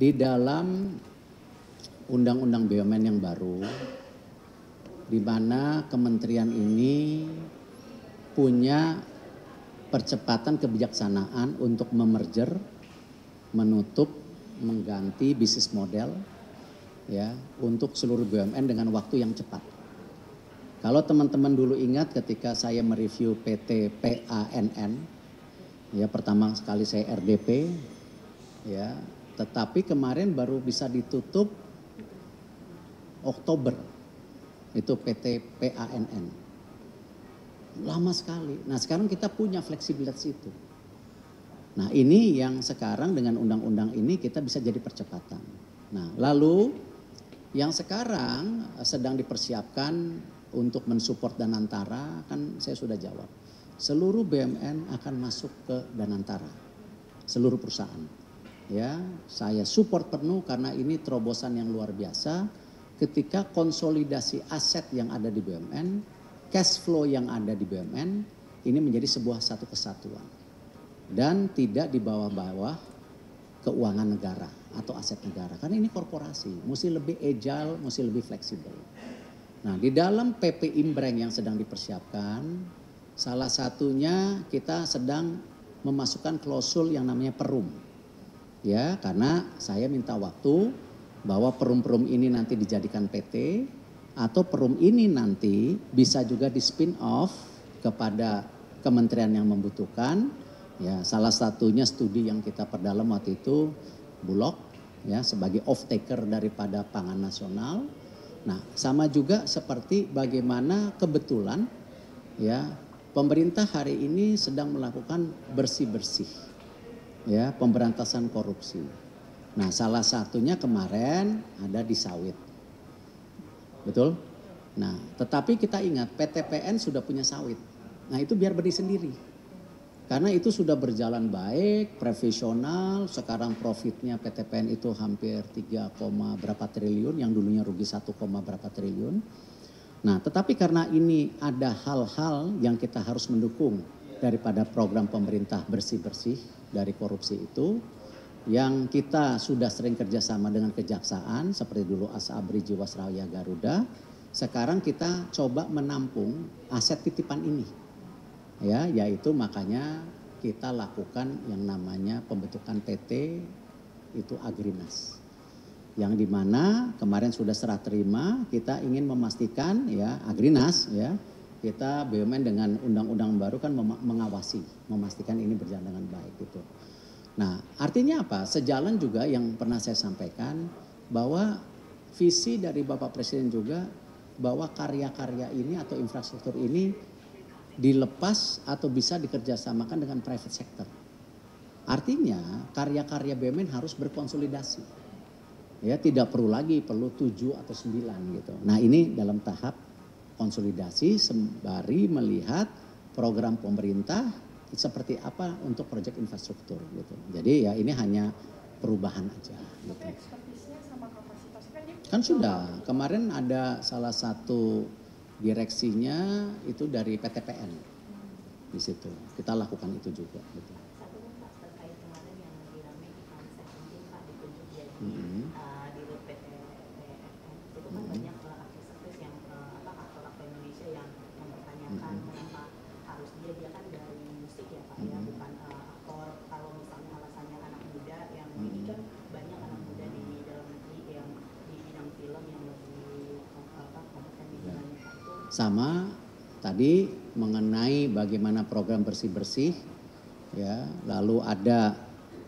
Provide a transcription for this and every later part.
di dalam Undang-Undang BUMN yang baru, di mana kementerian ini punya percepatan kebijaksanaan untuk memerger, menutup, mengganti bisnis model ya untuk seluruh BUMN dengan waktu yang cepat. Kalau teman-teman dulu ingat ketika saya mereview PT PANN, ya pertama sekali saya RDP, ya, tetapi kemarin baru bisa ditutup Oktober, itu PT PANN. Lama sekali. Nah sekarang kita punya fleksibilitas itu. Nah ini yang sekarang dengan undang-undang ini kita bisa jadi percepatan. Nah lalu yang sekarang sedang dipersiapkan untuk mensupport Danantara, kan saya sudah jawab. Seluruh BUMN akan masuk ke Danantara, seluruh perusahaan. Ya, saya support penuh karena ini terobosan yang luar biasa. Ketika konsolidasi aset yang ada di BUMN, cash flow yang ada di BUMN, ini menjadi sebuah satu kesatuan. Dan tidak di bawah-bawah keuangan negara atau aset negara. Karena ini korporasi, mesti lebih agile, mesti lebih fleksibel. Nah di dalam PP Imbreng yang sedang dipersiapkan, salah satunya kita sedang memasukkan klausul yang namanya perum. Ya, karena saya minta waktu bahwa perum-perum ini nanti dijadikan PT atau perum ini nanti bisa juga di spin off kepada kementerian yang membutuhkan. Ya, salah satunya studi yang kita perdalam waktu itu Bulog ya sebagai off taker daripada pangan nasional. Nah, sama juga seperti bagaimana kebetulan ya pemerintah hari ini sedang melakukan bersih-bersih ya, pemberantasan korupsi. Nah, salah satunya kemarin ada di sawit. Betul? Nah, tetapi kita ingat PTPN sudah punya sawit. Nah, itu biar berdiri sendiri. Karena itu sudah berjalan baik, profesional, sekarang profitnya PTPN itu hampir 3, berapa triliun, yang dulunya rugi 1, berapa triliun. Nah, tetapi karena ini ada hal-hal yang kita harus mendukung daripada program pemerintah bersih-bersih dari korupsi itu, yang kita sudah sering kerjasama dengan kejaksaan, seperti dulu Asabri Jiwasraya Garuda, sekarang kita coba menampung aset titipan ini. Ya, yaitu makanya kita lakukan yang namanya pembentukan PT itu Agrinas. Yang dimana kemarin sudah serah terima, kita ingin memastikan ya Agrinas ya, kita BUMN dengan undang-undang baru kan mengawasi, memastikan ini berjalan dengan baik gitu. Nah, artinya apa? Sejalan juga yang pernah saya sampaikan bahwa visi dari Bapak Presiden juga bahwa karya-karya ini atau infrastruktur ini dilepas atau bisa dikerjasamakan dengan private sector. Artinya karya-karya BUMN harus berkonsolidasi. Ya, tidak perlu 7 atau 9 gitu. Nah, ini dalam tahap konsolidasi sembari melihat program pemerintah seperti apa untuk proyek infrastruktur gitu. Jadi ya ini hanya perubahan aja gitu. Kan sudah, kemarin ada salah satu direksinya itu dari PTPN di situ. Kita lakukan itu juga. Gitu. Terkait kemarin yang dirame di konsep mungkin Pak ditunjuk jadi di PT PTPN itu kan banyak artis-artis yang aktor-aktor Indonesia yang mempertanyakan kenapa harus dia kan dari musik ya Pak ya, bukan aktor. Kalau misalnya alasannya anak muda yang ini kan banyak anak muda di dalam negeri yang di bidang film yang lebih kompeten di bidangnya itu. Sama tadi mengenai bagaimana program bersih-bersih ya, lalu ada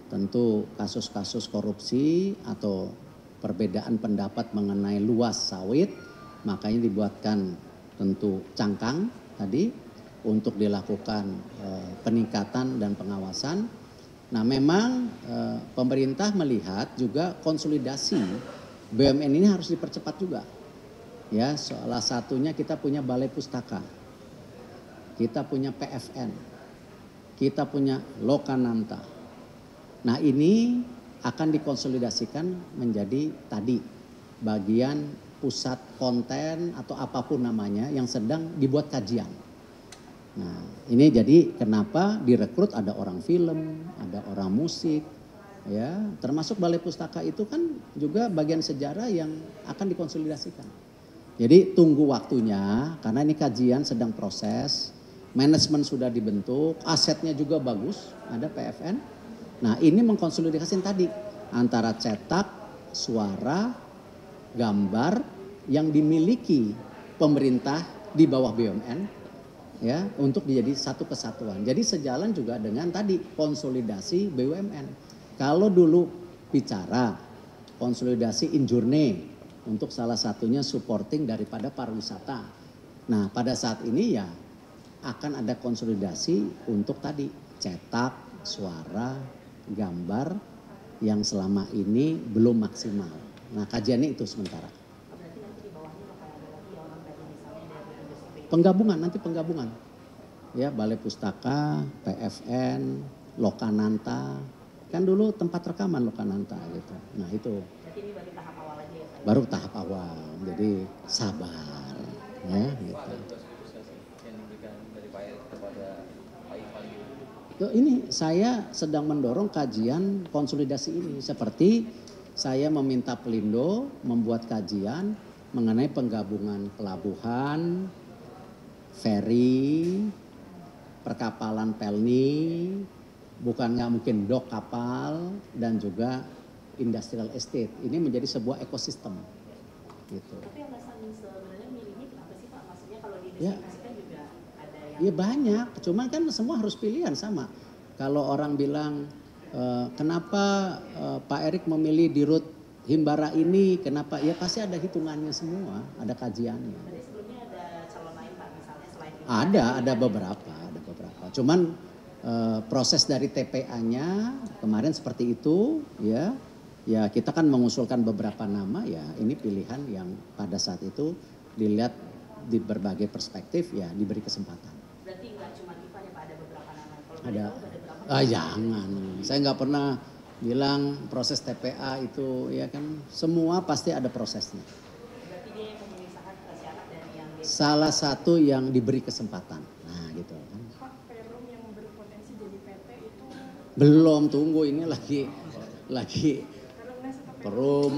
tentu kasus-kasus korupsi atau perbedaan pendapat mengenai luas sawit, makanya dibuatkan tentu cangkang tadi untuk dilakukan peningkatan dan pengawasan. Nah, memang pemerintah melihat juga konsolidasi BUMN ini harus dipercepat juga. Ya, salah satunya kita punya Balai Pustaka, kita punya PFN, kita punya Lokananta. Nah, ini akan dikonsolidasikan menjadi tadi bagian pusat konten atau apapun namanya yang sedang dibuat kajian. Nah, ini jadi kenapa direkrut ada orang film, ada orang musik, Ya, termasuk Balai Pustaka itu kan juga bagian sejarah yang akan dikonsolidasikan. Jadi tunggu waktunya karena ini kajian sedang proses, manajemen sudah dibentuk, asetnya juga bagus, ada PFN. Nah, ini mengkonsolidasikan tadi antara cetak, suara, gambar yang dimiliki pemerintah di bawah BUMN ya untuk menjadi satu kesatuan. Jadi sejalan juga dengan tadi konsolidasi BUMN. Kalau dulu bicara konsolidasi injurne untuk salah satunya supporting daripada pariwisata. Nah, pada saat ini ya akan ada konsolidasi untuk tadi cetak, suara, gambar yang selama ini belum maksimal. Nah, kajiannya itu sementara. Berarti nanti di bawahnya bakal ada lagi orang dari misalnya dari industri Penggabungan, nanti penggabungan. Ya, Balai Pustaka, PFN, Lokananta. Kan dulu tempat rekaman Lokananta gitu. Nah, itu. Berarti ini baru tahap awal aja ya Pak? Baru tahap awal. Jadi sabar ya gitu. Pak, ada tugas khusus nggak sih yang diberikan dari Pak Erick kepada Pak Ivan gitu? Ini saya sedang mendorong kajian konsolidasi ini. Seperti saya meminta Pelindo membuat kajian mengenai penggabungan pelabuhan, feri, perkapalan Pelni, bukan nggak mungkin dok kapal, dan juga industrial estate. Ini menjadi sebuah ekosistem. Gitu. Tapi alasan sebenarnya milihnya kenapa sih Pak? Maksudnya kalau di Ya. industri musik kan juga ada yang Iya banyak, cuman kan semua harus pilihan sama. Kalau orang bilang kenapa Pak Erick memilih di Rut Himbara ini, kenapa? Ya pasti ada hitungannya semua, ada kajiannya. Berarti sebelumnya ada calon lain Pak misalnya selain ini? Ada beberapa. Cuman proses dari TPA-nya kemarin seperti itu, ya. Ya kita kan mengusulkan beberapa nama, ya ini pilihan yang pada saat itu dilihat di berbagai perspektif, ya diberi kesempatan. Berarti nggak cuma Ivan ya Pak, ada beberapa nama. Kalau Ada, boleh tahu ada berapa? jangan. Saya nggak pernah bilang proses TPA itu, ya kan semua pasti ada prosesnya. Berarti dia yang memenuhi syarat dari yang dia Salah satu yang diberi kesempatan. Nah gitu kan. Pak, Perum yang berpotensi jadi PT itu Belum, tunggu ini lagi Karena atau Perum